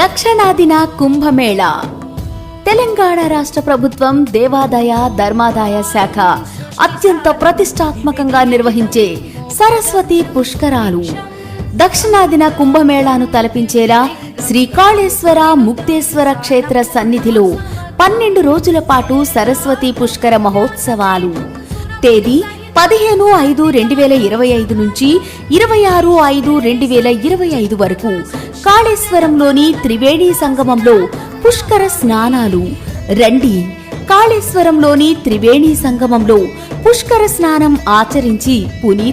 దక్షిణాదిన కుంభమేళ. తెలంగాణ రాష్ట్ర ప్రభుత్వం దేవాదాయ ధర్మాదాయ శాఖ అత్యంత ప్రతిష్టాత్మకంగా నిర్వహించే సరస్వతి పుష్కరాలు. దక్షిణాదిన కుంభమేళాను తలపించేలా శ్రీకాళేశ్వర ముక్తేశ్వర క్షేత్ర సన్నిధిలో 12 రోజుల పాటు సరస్వతి పుష్కర మహోత్సవాలు. తేదీ 15/5/2025 నుంచి 26/5/2025 వరకు కాళేశ్వరంలోని త్రివేణి సంగమంలో పుష్కర స్నానాలు. రండి, కాళేశ్వరంలోని త్రివేణి సంగమంలో పుష్కర స్నానం ఆచరించి పునీత